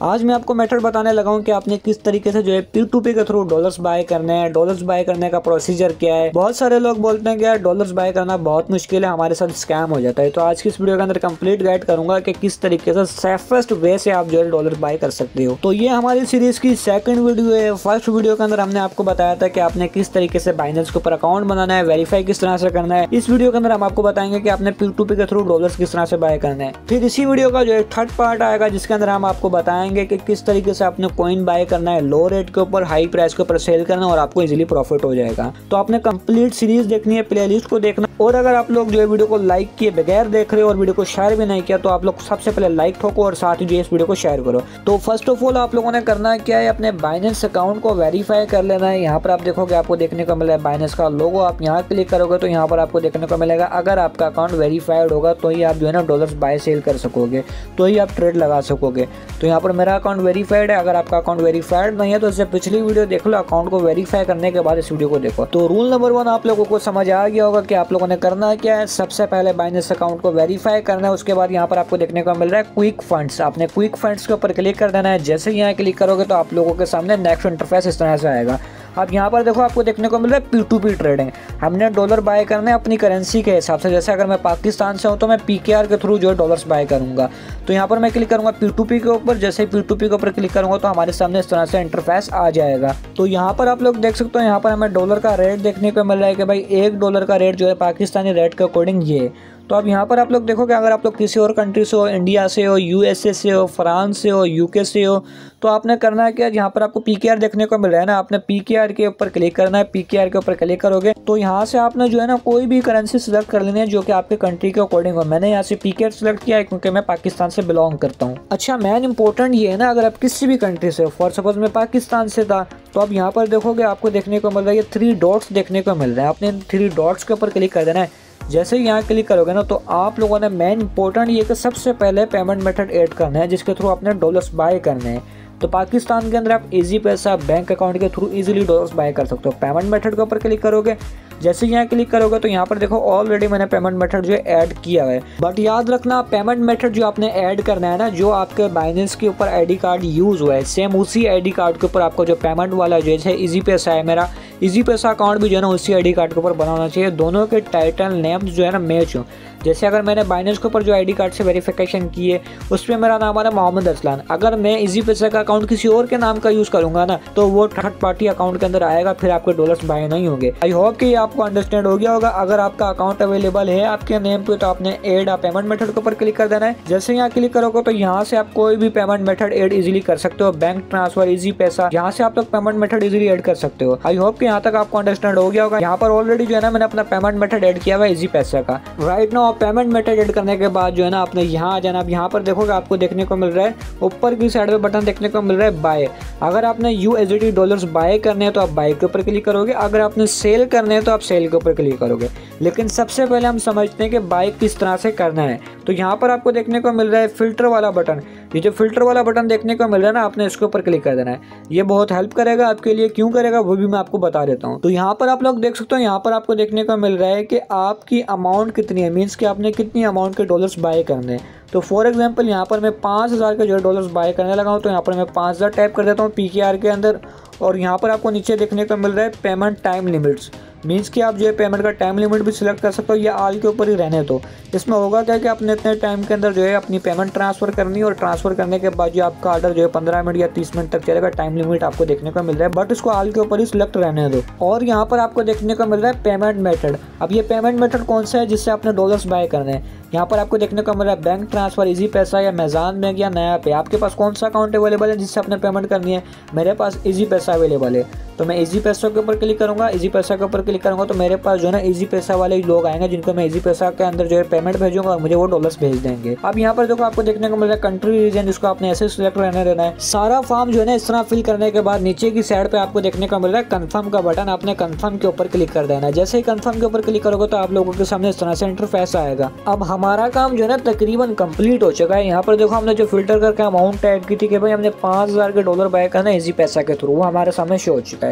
आज मैं आपको मेथड बताने लगा हूँ कि आपने किस तरीके से जो है P2P के थ्रू डॉलर्स बाय करने हैं। डॉलर्स बाय करने का प्रोसीजर क्या है। बहुत सारे लोग बोलते हैं कि यार डॉलर्स बाय करना बहुत मुश्किल है, हमारे साथ स्कैम हो जाता है। तो आज की इस वीडियो के अंदर कंप्लीट गाइड करूंगा कि किस तरीके से सेफेस्ट वे से आप जो है डॉलर बाय कर सकते हो। तो ये हमारी सीरीज की सेकंड वीडियो है। फर्स्ट वीडियो के अंदर हमने आपको बताया था कि आपने किस तरीके से बाइनेंस के ऊपर अकाउंट बनाना है, वेरीफाई किस तरह से करना है। इस वीडियो के अंदर हम आपको बताएंगे कि आपने P2P के थ्रू डॉलर्स किस तरह से बाय करना है। फिर इसी वीडियो का जो है थर्ड पार्ट आएगा जिसके अंदर हम आपको बताएंगे कि किस तरीके से आपने कॉइन बाय करना है, लो रेट के ऊपर हाई प्राइस के ऊपर सेल करना और आपको इजीली प्रॉफिट हो जाएगा। तो आपने कंप्लीट सीरीज देखनी है, प्लेलिस्ट को देखना। और अगर आप लोग जो है वीडियो को लाइक किए बगैर देख रहे हो और वीडियो को शेयर भी नहीं किया तो आप लोग सबसे पहले लाइक ठोको और साथ ही जो इस वीडियो को शेयर करो। तो फर्स्ट ऑफ ऑल आप लोगों ने करना क्या है, अपने बाइनेंस अकाउंट को वेरीफाई कर लेना है। यहाँ पर आप देखोगे आपको देखने को मिला है बाइनेंस का लोगो। आप यहाँ क्लिक करोगे तो यहाँ पर आपको देखने को मिलेगा अगर आपका अकाउंट वेरीफाइड होगा तो ही आप जो है ना डॉलर्स बाय सेल कर सकोगे, तो ही आप ट्रेड लगा सकोगे। तो यहाँ पर मेरा अकाउंट वेरीफाइड है। अगर आपका अकाउंट वेरीफाइड नहीं है तो इससे पिछली वीडियो देख लो, अकाउंट को वेरीफाई करने के बाद इस वीडियो को देखो। तो रूल नंबर 1 आप लोगों को समझ आ गया होगा कि आप लोगों ने करना क्या है। सबसे पहले बाइनेंस अकाउंट को वेरीफाई करना है। उसके बाद यहाँ पर आपको देखने को मिल रहा है क्विक फंड्स। आपने क्विक फंड्स के ऊपर क्लिक कर देना है। जैसे यहाँ क्लिक करोगे तो आप लोगों के सामने नेक्स्ट इंटरफेस इस तरह से आएगा। अब यहाँ पर देखो आपको देखने को मिल रहा है P2P ट्रेडिंग। हमने डॉलर बाय करना है अपनी करेंसी के हिसाब से। जैसे अगर मैं पाकिस्तान से हूँ तो मैं PKR के थ्रू जो है डॉलर्स बाय करूँगा। तो यहाँ पर मैं क्लिक करूँगा P2P के ऊपर। जैसे ही P2P के ऊपर क्लिक करूँगा तो हमारे सामने इस तरह से इंटरफेस आ जाएगा। तो यहाँ पर आप लोग देख सकते हो, यहाँ पर हमें डॉलर का रेट देखने को मिल रहा है कि भाई $1 का रेट जो है पाकिस्तानी रेट के अकॉर्डिंग ये। तो अब यहाँ पर आप लोग देखोगे अगर आप लोग किसी और कंट्री से हो, इंडिया से हो, USA से हो, फ्रांस से हो, UK से हो, तो आपने करना है क्या, यहाँ पर आपको PKR देखने को मिल रहा है ना, आपने PKR के ऊपर क्लिक करना है। PKR के ऊपर क्लिक करोगे तो यहाँ से आपने जो है ना कोई भी करेंसी सिलेक्ट कर लेनी है जो कि आपके कंट्री के अकॉर्डिंग हो। मैंने यहाँ से PKR सिलेक्ट किया है क्योंकि मैं पाकिस्तान से बिलोंग करता हूँ। अच्छा, मेन इंपॉर्टेंट ये है ना, अगर आप किसी भी कंट्री से हो, फॉर सपोज मैं पाकिस्तान से था, तो अब यहाँ पर देखोगे आपको देखने को मिल रहा है ये 3 डॉट्स देखने को मिल रहे हैं। आपने 3 डॉट्स के ऊपर क्लिक कर देना है। जैसे ही यहाँ क्लिक करोगे ना तो आप लोगों ने मेन इंपॉर्टेंट ये कि सबसे पहले पेमेंट मेथड ऐड करना है जिसके थ्रू आपने डॉलर्स बाय करने हैं। तो पाकिस्तान के अंदर आप इजी पैसा बैंक अकाउंट के थ्रू इजीली डॉलर्स बाय कर सकते हो। पेमेंट मेथड के ऊपर क्लिक करोगे। जैसे यहाँ क्लिक करोगे तो यहाँ पर देखो ऑलरेडी मैंने पेमेंट मेथड जो है ऐड किया है। बट याद रखना पेमेंट मेथड जो आपने ऐड करना है ना, जो आपके बाइनेंस के ऊपर आईडी कार्ड यूज हुआ है सेम उसी आईडी कार्ड के ऊपर आपको जो पेमेंट वाला जो है इजी पैसा है, मेरा इजी पैसा अकाउंट भी जो है ना उसी आईडी कार्ड के ऊपर बनाना चाहिए। दोनों के टाइटल नेम्स जो है ना मैच हो। जैसे अगर मैंने बाइनेंस के ऊपर जो आईडी कार्ड से वेरिफिकेशन की है उस पर मेरा नाम आ रहा है मोहम्मद असलान। अगर मैं इजी पैसा का अकाउंट किसी और के नाम का यूज़ करूंगा ना तो वो थर्ड पार्टी अकाउंट के अंदर आएगा, फिर आपके डॉलर्स बाय नहीं होंगे। आई होप कि आपको अंडरस्टैंड हो गया होगा। अगर आपका अकाउंट अवेलेबल है आपके नेम पे तो आपने एड पेमेंट मेथड के ऊपर क्लिक कर देना है। जैसे यहाँ क्लिक करोगे तो यहाँ से आप कोई भी पेमेंट मेथड एड इजीली कर सकते हो। बैंक ट्रांसफर, इजी पैसा, यहाँ से आप लोग पेमेंट मेथड इजीली एड कर सकते हो। आई होप कि यहाँ तक आपको अंडरस्टैंड हो गया होगा। यहाँ पर ऑलरेडी जो है ना मैंने अपना पेमेंट मेथड एड किया हुआ है इजी पैसा का। राइट नाउ पेमेंट मेथड करने के बाद जो है ना आपने यहाँ आ जाना। अब यहाँ पर देखोगे आपको देखने को मिल रहा है ऊपर की साइड पे बटन देखने को मिल रहा है बाय। अगर आपने USD डॉलर्स बाय करने हैं तो आप बाय के ऊपर क्लिक करोगे। अगर आपने सेल करने हैं तो आप सेल के ऊपर क्लिक करोगे। लेकिन सबसे पहले हम समझते हैं कि बाय किस तरह से करना है। तो यहाँ पर आपको देखने को मिल रहा है फिल्टर वाला बटन। ये जो फिल्टर वाला बटन देखने को मिल रहा है ना, आपने इसके ऊपर क्लिक कर देना है। ये बहुत हेल्प करेगा आपके लिए। क्यों करेगा वो भी मैं आपको बता देता हूँ। तो यहाँ पर आप लोग देख सकते हो, यहाँ पर आपको देखने को मिल रहा है कि आपकी अमाउंट कितनी है, मीन्स कि आपने कितनी अमाउंट के डॉलर्स बाय करने हैं। तो फॉर एग्जांपल यहाँ पर मैं 5000 के जो डॉलर्स बाय करने लगा हूँ तो यहाँ पर मैं 5000 टाइप कर देता हूँ PKR के अंदर। और यहाँ पर आपको नीचे देखने को मिल रहा है पेमेंट टाइम लिमिट्स, मीन्स कि आप जो है पेमेंट का टाइम लिमिट भी सिलेक्ट कर सकते हो या आल के ऊपर ही रहने दो। इसमें होगा क्या कि आपने इतने टाइम के अंदर जो है अपनी पेमेंट ट्रांसफर करनी है और ट्रांसफर करने के बाद जो आपका ऑर्डर जो है 15 मिनट या 30 मिनट तक चलेगा। टाइम लिमिट आपको देखने को मिल रहा है बट इसको आल के ऊपर ही सिलेक्ट रहने दो। और यहाँ पर आपको देखने को मिल रहा है पेमेंट मेथड। अब ये पेमेंट मेथड कौन सा है जिससे आपने डॉलर्स बाय करने हैं। यहाँ पर आपको देखने को मिल रहा है बैंक ट्रांसफर, इजी पैसा या मेज़ान बैंक या नया पे। आपके पास कौन सा अकाउंट अवेलेबल है जिससे आपने पेमेंट करनी है। मेरे पास इजी पैसा अवेलेबल है तो मैं इजी पैसा के ऊपर क्लिक करूंगा। इजी पैसा के ऊपर क्लिक करूंगा तो मेरे पास जो है ना इजी पैसा वाले लोग आएंगे जिनको मैं इजी पैसा के अंदर जो है पेमेंट भेजूंगा और मुझे वो डॉलर्स भेज देंगे। अब यहाँ पर देखो आपको देखने को मिल रहा है कंट्री रीजन, जिसको आपने ऐसे सिलेक्ट रहने देना है। सारा फॉर्म जो है ना इस तरह फिल करने के बाद नीचे की साइड पे आपको देखने को मिल रहा है कंफर्म का बटन। आपने कंफर्म के ऊपर क्लिक कर देना है। जैसे ही कंफर्म के ऊपर क्लिक करोगे तो आप लोगों के सामने इस तरह से इंटरफेस आएगा। अब हमारा काम जो है ना तकरीबन कंप्लीट हो चुका है। यहाँ पर देखो हमने जो फिल्टर करके अमाउंट टाइप की थी कि भाई हमने 5000 के डॉलर बाय करना है इजी पैसा के थ्रू, वो हमारे सामने शो हो चुका है।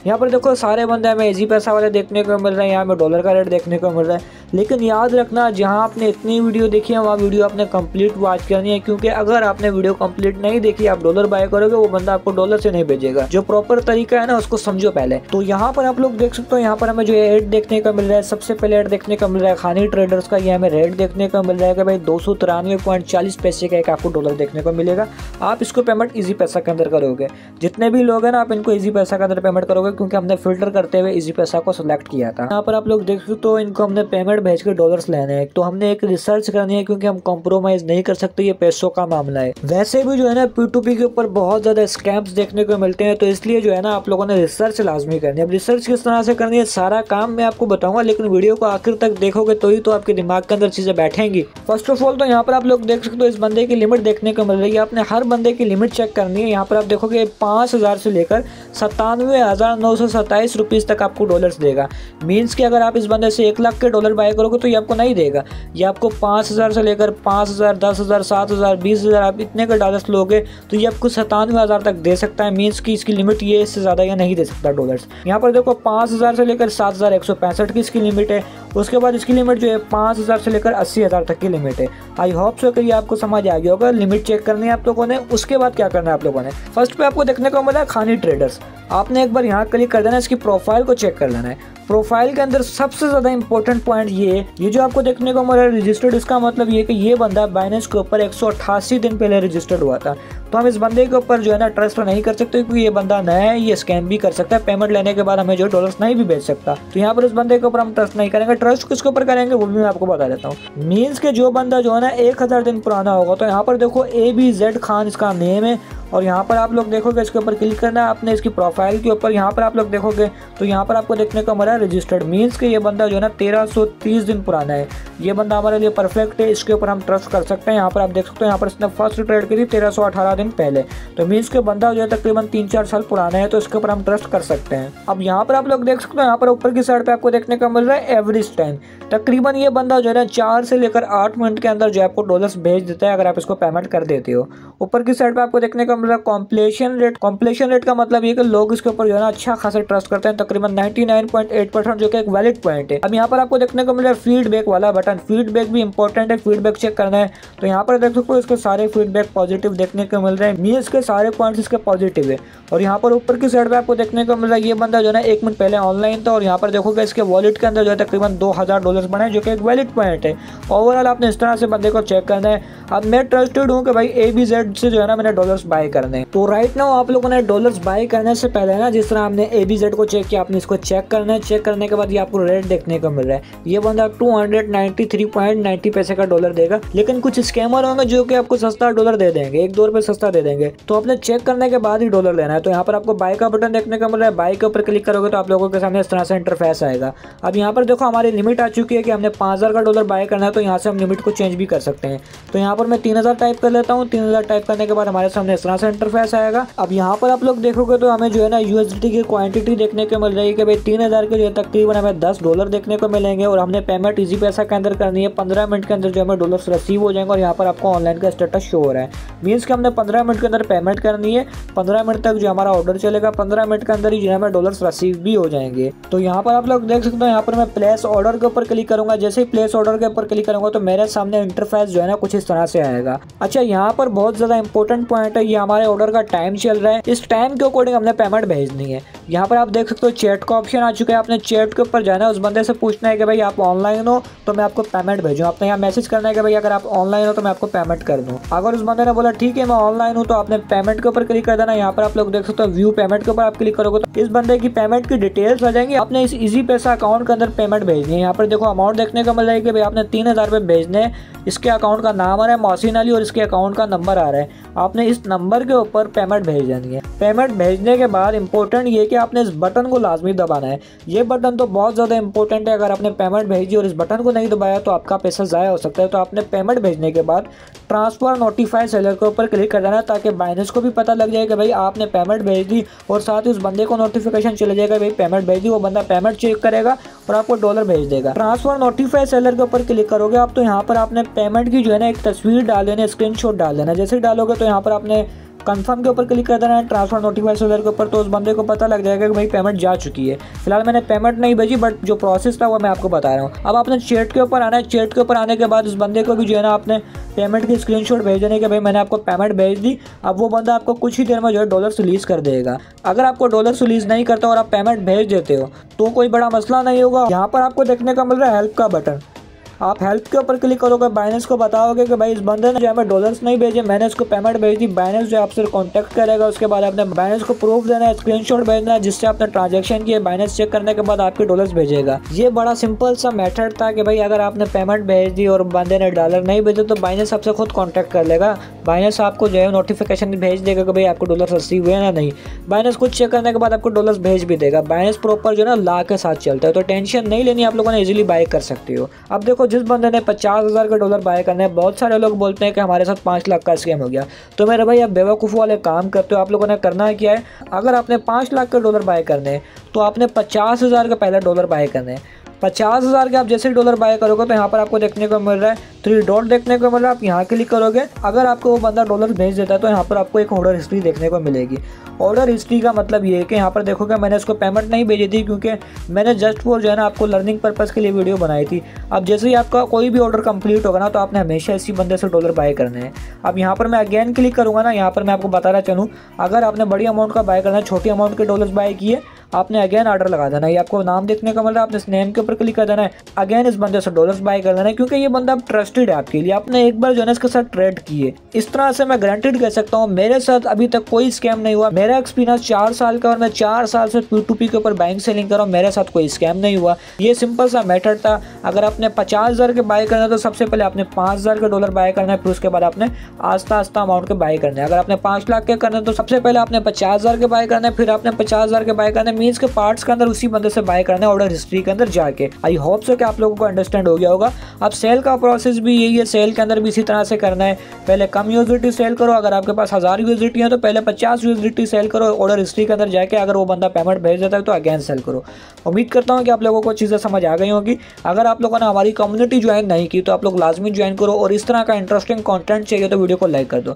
यहाँ पर देखो सारे बंदे हमें इजी पैसा वाले देखने को मिल रहे हैं, यहाँ हमें डॉलर का रेट देखने को मिल रहा है। लेकिन याद रखना, जहाँ आपने इतनी वीडियो देखी है वहाँ वीडियो आपने कंप्लीट वॉच करनी है, क्योंकि अगर आपने वीडियो कंप्लीट नहीं देखी, आप डॉलर बाय करोगे, वो बंदा आपको डॉलर से नहीं भेजेगा। जो प्रॉपर तरीका है ना उसको समझो पहले। तो यहाँ पर आप लोग देख सकते हो, यहाँ पर हमें जो ऐड देखने को मिल रहा है, सबसे पहले ऐड देखने को मिल रहा है खानी ट्रेडर्स का। ये हमें रेट देखने को मिल रहा है कि भाई 293.40 पैसे का एक आपको डॉलर देखने को मिलेगा। आप इसको पेमेंट इजी पैसा के अंदर करोगे। जितने भी लोग हैं ना, आप इनको इजी पैसा के अंदर पेमेंट करोगे, क्योंकि हमने फिल्टर करते हुए इजी पैसा को सिलेक्ट किया था। यहाँ पर आप लोग देख सकते हो, इनको हमने पेमेंट भेज के डॉलर्स लेने हैं। तो हमने एक रिसर्च करनी है, क्योंकि हम कॉम्प्रोमाइज नहीं कर सकते, ये पैसों का मामला है। वैसे भी जो है ना P2P के ऊपर बहुत ज्यादा स्कैम्स देखने को मिलते हैं, तो इसलिए जो है ना आप लोगों ने रिसर्च लाजमी करनी है। अब रिसर्च किस तरह से करनी है, सारा काम मैं आपको बताऊंगा, लेकिन वीडियो को आखिर तक देखोगे तो ही तो आपके दिमाग के अंदर चीजें बैठेंगी। फर्स्ट ऑफ ऑल तो यहाँ पर आप लोग देख सकते हो, इस बंदे की लिमिट देखने को मिल रही है। आपने हर बंदे की लिमिट चेक करनी है। यहाँ पर आप देखोगे 5000 से लेकर 97,927 रुपीज तक आपको डॉलर्स देगा। मीन्स कि अगर आप इस बंदे से 1 लाख के डॉलर बाय करोगे तो ये आपको नहीं देगा। ये आपको 5000 से लेकर 5000, 10,000, 7,000, 20,000 आप इतने के डॉलर्स लोगे तो ये आपको 97,000 तक दे सकता है। मीन्स कि इसकी लिमिट ये इससे ज़्यादा या नहीं दे सकता डॉलर्स। यहाँ पर देखो 5000 से लेकर 7,165 की इसकी लिमिट है। उसके बाद इसकी लिमिट जो है 5000 से लेकर 80,000 तक की लिमिट है। आई होप सो कि ये आपको समझ आ गया होगा। लिमिट चेक करनी है आप लोगों ने। उसके बाद क्या करना है आप लोगों ने, फर्स्ट पे आपको देखने को मिला खानी ट्रेडर्स। आपने एक बार यहाँ क्लिक कर देना, इसकी प्रोफाइल को चेक कर लेना है। प्रोफाइल के अंदर सबसे ज्यादा इंपॉर्टेंट पॉइंट ये जो आपको देखने को मिला रजिस्टर्ड, इसका मतलब ये कि ये बंदा बाइनेंस के ऊपर 188 दिन पहले रजिस्टर्ड हुआ था। तो हम इस बंदे के ऊपर जो है ना ट्रस्ट नहीं कर सकते, क्योंकि ये बंदा नया है, ये स्कैम भी कर सकता है। पेमेंट लेने के बाद हमें जो डॉलर्स नहीं भी भेज सकता। तो यहाँ पर इस बंदे के ऊपर हम ट्रस्ट नहीं करेंगे। ट्रस्ट किसके ऊपर करेंगे वो भी मैं आपको बता देता हूँ। मीन्स के जो बंदा जो है ना 1000 दिन पुराना होगा, तो यहाँ पर देखो ABZ खान इसका नेम है। और यहाँ पर आप लोग देखोगे, इसके ऊपर क्लिक करना है आपने, इसकी प्रोफाइल के ऊपर। यहाँ पर आप लोग देखोगे तो यहाँ पर आपको देखने को मिला रजिस्टर्ड। मीन्स कि ये बंदा जो है ना 1330 दिन पुराना है। ये बंदा हमारे लिए परफेक्ट है, इसके ऊपर हम ट्रस्ट कर सकते हैं। यहाँ पर आप देख सकते हो, यहाँ पर इसने फर्स्ट ट्रेड की थी 1318 दिन पहले। तो मीन्स के बंदा जो है तकरीबन 3-4 साल पुराना है, तो इसके ऊपर हम ट्रस्ट कर सकते हैं। अब यहाँ पर आप लोग देख सकते हो, यहाँ पर ऊपर की साइड पे आपको देखने को मिल रहा है एवरेज टाइम। तकरीबन ये बंदा जो है ना 4 से लेकर 8 मिनट के अंदर जो आपको डॉलर्स भेज देता है, अगर आप इसको पेमेंट कर देते हो। ऊपर की साइड पे आपको देखने को मिल रहा है कॉम्प्लेशन रेट। कॉम्प्लेशन रेट का मतलब ये कि लोग इसके ऊपर जो है ना अच्छा खासा ट्रस्ट करते हैं, तकरीबन 99.8%, जो कि एक वैलिड पॉइंट है। अब यहाँ पर आपको देखने को मिल रहा है फीडबैक वाला बटन। फीडबैक भी इंपॉर्टेंट है, फीडबैक चेक करना है। तो यहाँ पर देख सकते हो, इसके सारे फीडबैक पॉजिटिव देखने को मिल रहे हैं। मीन्स के सारे पॉइंट्स इसके पॉजिटिव है। और यहाँ पर ऊपर की साइड पे आपको देखने को मिल रहा है, ये बंदा जो है ना 1 मिनट पहले ऑनलाइन था। और यहाँ पर देखोगे इसके वॉलेट के अंदर जो है तकरीबन 2000 डॉलर्स बने, जो कि एक वैलिड पॉइंट है। ओवरऑल आपने इस तरह से बंदे को चेक करना है। अब मैं ट्रस्टेड हूँ कि भाई ABZ से जो है ना मैंने डॉलर्स बाय करने। तो राइट नाउ आप लोगों ने डॉलर्स बाय करने से पहले ना, जिस तरह हमने ABZ को चेक किया, आपने इसको चेक करना है। चेक करने के बाद ये आपको रेट देखने को मिल रहा है। ये बंदा 293.90 पैसे का डॉलर देगा। लेकिन कुछ स्कैमर होंगे जो कि आपको सस्ता डॉलर दे देंगे, 1-2 रुपए सस्ता दे देंगे। तो आपने चेक करने के बाद ही डॉलर लेना है। तो यहाँ पर आपको बाय का बटन देखने को मिल रहा है। बाय के ऊपर क्लिक करोगे तो आप लोगों के सामने इस तरह से इंटरफेस आएगा। अब यहाँ पर देखो हमारी लिमिट आ चुकी है कि हमने 5000 का डॉलर बाय करना है। तो यहाँ से हम लिमिट को चेंज भी कर सकते हैं। तो यहाँ पर मैं 3000 टाइप कर लेता हूँ। 3000 टाइप करने के बाद हमारे सामने इस तरह से इंटरफेस आएगा। अब यहाँ पर आप लोग देखोगे तो हमें जो है ना USDT की क्वांटिटी देखने को मिल रही है कि भाई 3000 के जो है तकरीबन हमें 10 डॉलर देखने को मिलेंगे। और हमने पेमेंट इजी पैसा के अंदर करनी है। 15 मिनट के अंदर जो हमें डॉलर्स रिसीव हो जाएंगे। और यहाँ पर आपको ऑनलाइन का स्टेटस शो हो रहा है। मीन्स कि हमने 15 मिनट के अंदर पेमेंट करनी है। 15 मिनट तक जो हमारा ऑर्डर चलेगा, 15 मिनट के अंदर ही जो हमें डॉलर्स रिसीव भी हो जाएंगे। तो यहाँ पर आप लोग देख सकते हो, यहाँ पर मैं प्लेस ऑर्डर के ऊपर क्लिक करूंगा। जैसे ही प्लेस ऑर्डर के ऊपर क्लिक करूंगा तो मेरे सामने इंटरफेस जो है ना कुछ इस तरह से आएगा। अच्छा, यहाँ पर बहुत ज्यादा इंपॉर्टेंट पॉइंट है, ये हमारे ऑर्डर का टाइम चल रहा है। इस टाइम के अकॉर्डिंग हमने पेमेंट भेजनी है। यहाँ पर आप देख सकते हो चैट का ऑप्शन आ चुका है। आपने चैट के ऊपर जाना है, उस बंदे से पूछना है कि भाई आप ऑनलाइन हो तो मैं आपको पेमेंट भेजूँ। आपने यहाँ मैसेज करना है कि भाई अगर आप ऑनलाइन हो तो मैं आपको पेमेंट कर दूँ। अगर उस बंदे ने बोला ठीक है मैं ऑनलाइन हूँ, तो आपने पेमेंट के ऊपर क्लिक कर देना। यहाँ पर आप लोग देख सकते हो व्यू पेमेंट के ऊपर आप क्लिक करोगे तो इस बंदे की पेमेंट की डिटेल्स आ जाएंगी। आपने इस इजी पैसा अकाउंट के अंदर पेमेंट भेजनी है। यहाँ पर देखो अमाउंट देखने को मिल जाएगी, भाई आपने 3000 रुपये भेजने हैं। इसके अकाउंट का नाम आ रहा है मोहसिन अली और इसके अकाउंट का नंबर आ रहा है। आपने इस नंबर के ऊपर पेमेंट भेज देनी है। पेमेंट भेजने के बाद इंपॉर्टेंट ये कि आपने इस बटन को लाजमी दबाना है। ये बटन तो बहुत ज़्यादा इंपॉर्टेंट है। अगर आपने पेमेंट भेजी और इस बटन को नहीं दबाया तो आपका पैसा ज़ाया हो सकता है। तो आपने पेमेंट भेजने के बाद ट्रांसफर नोटिफाई सेलर के ऊपर क्लिक कर देना, ताकि बाइनेंस को भी पता लग जाए कि भाई आपने पेमेंट भेज दी। और साथ ही उस बंदे को नोटिफिकेशन चले जाएगा भाई पेमेंट भेज दी। वो बंदा पेमेंट चेक करेगा और आपको डॉलर भेज देगा। ट्रांसफर नोटिफाई सेलर के ऊपर क्लिक करोगे आप, तो यहाँ पर आपने पेमेंट की जो है ना एक तस्वीर डाल देना, स्क्रीनशॉट डाल देना। जैसे डालोगे तो यहाँ पर आपने कंफर्म के ऊपर क्लिक कर देना है, ट्रांसफर नोटिफिकेशन के ऊपर, तो उस बंदे को पता लग जाएगा कि भाई पेमेंट जा चुकी है। फिलहाल मैंने पेमेंट नहीं भेजी, बट जो प्रोसेस था वो मैं आपको बता रहा हूँ। अब आपने चैट के ऊपर आना है। चैट के ऊपर आने के बाद उस बंदे को भी जो है ना आपने पेमेंट की स्क्रीनशॉट भेज देने के भाई मैंने आपको पेमेंट भेज दी। अब वो बंदा आपको कुछ ही देर में जो है डॉलर्स रिलीज़ कर देगा। अगर आपको डॉलर्स रिलीज़ नहीं करता और आप पेमेंट भेज देते हो तो कोई बड़ा मसला नहीं होगा। यहाँ पर आपको देखने को मिल रहा है हेल्प का बटन। आप हेल्प के ऊपर क्लिक करोगे, बाइनेंस को बताओगे कि भाई इस बंदे ने जो हमें डॉलर्स नहीं भेजे, मैंने इसको पेमेंट भेज दी। बाइनेंस जो आपसे कांटेक्ट करेगा, उसके बाद आपने बाइनेंस को प्रूफ देना है, स्क्रीनशॉट भेजना है जिससे आपने ट्रांजैक्शन किया। बाइनेंस चेक करने के बाद आपके डॉलर्स भेजेगा। ये बड़ा सिंपल सा मेथड था कि भाई अगर आपने पेमेंट भेज दी और बंदे ने डॉलर नहीं भेजे तो बाइनेंस आपसे खुद कॉन्टैक्ट कर लेगा। बाइनेंस आपको जो है नोटिफिकेशन भेज देगा कि भाई आपको डॉलर रिसीव हुए ना नहीं। बाइनेंस कुछ चेक करने के बाद आपको डॉलर्स भेज भी देगा। बाइनेंस प्रॉपर जो है ना ला के साथ चलता है, तो टेंशन नहीं लेनी, आप लोगों ने इजीली बाय कर सकते हो। अब देखो, जिस बंदे ने 50,000 का डॉलर बाय करना है, बहुत सारे लोग बोलते हैं कि हमारे साथ 5 लाख का स्कैम हो गया। तो मेरे भाई आप बेवकूफ़ वाले काम करते हो। आप लोगों ने करना क्या है, अगर आपने 5 लाख का डॉलर बाय करने हैं तो आपने 50,000 का पहले डॉलर बाय करने हैं। 50,000 के आप जैसे डॉलर बाय करोगे तो यहाँ पर आपको देखने को मिल रहा है 3 डॉट देखने को मिल रहा है। आप यहाँ क्लिक करोगे, अगर आपको वो बंदा डॉलर भेज देता है तो यहाँ पर आपको एक ऑर्डर हिस्ट्री देखने को मिलेगी। ऑर्डर हिस्ट्री का मतलब ये है कि यहाँ पर देखोगे मैंने इसको पेमेंट नहीं भेजी थी क्योंकि मैंने जस्ट फॉर जो है ना आपको लर्निंग पर्पज़ के लिए वीडियो बनाई थी। अब जैसे ही आपका कोई भी ऑर्डर कंप्लीट होगा ना तो आपने हमेशा इसी बंदे से डॉलर बाय करने हैं। अब यहाँ पर मैं अगेन क्लिक करूँगा ना, यहाँ पर मैं आपको बताना चलूँ, अगर आपने बड़ी अमाउंट का बाय करना है, छोटी अमाउंट के डॉलर्स बाय किए, आपने अगेन ऑर्डर लगा देना है। ये आपको नाम देखने को मिल रहा है, आपने इस नेम के ऊपर क्लिक कर देना है, अगेन इस बंदे से डॉलर्स बाय कर देना है क्योंकि ये बंदा ट्रस्टेड है आपके लिए। आपने एक बार जो है इसके साथ ट्रेड किए, इस तरह से मैं गारंटेड कह सकता हूँ मेरे साथ अभी तक कोई स्कैम नहीं हुआ। मेरा एक्सपीरियंस 4 साल का और मैं 4 साल से P2P के ऊपर बैंक सेलिंग कर रहा हूँ, मेरे साथ कोई स्कैम नहीं हुआ। ये सिंपल सा मेथड था। अगर आपने 50,000 के बाय करना है तो सबसे पहले आपने 5,000 के डॉलर बाय करना है, फिर उसके बाद आपने आस्ता आस्ता अमाउंट के बाय करना है। अगर आपने 5 लाख के करना है तो सबसे पहले आपने 50,000 के बाय करना है, फिर आपने 50,000 के बाय करना है, मीन्स के पार्ट्स के अंदर उसी बंदे से बाय करना है ऑर्डर हिस्ट्री के अंदर जाके। आई होप सो कि आप लोगों को अंडरस्टैंड हो गया होगा। अब सेल का प्रोसेस भी यही है, सेल के अंदर भी इसी तरह से करना है। पहले कम यूएसडीटी सेल करो, अगर आपके पास 1000 यूएसडीटी है तो पहले 50 यूएसडीटी सेल करो ऑर्डर हिस्ट्री के अंदर जाके। अगर वो बंदा पेमेंट भेज देता है तो अगेन सेल करो। उम्मीद करता हूँ कि आप लोगों को चीज़ें समझ आ गई होगी। अगर आप लोगों ने हमारी कम्युनिटी ज्वाइन नहीं की तो आप लोग लाजमी ज्वाइन करो, और इस तरह का इंटरेस्टिंग कंटेंट चाहिए तो वीडियो को लाइक कर दो।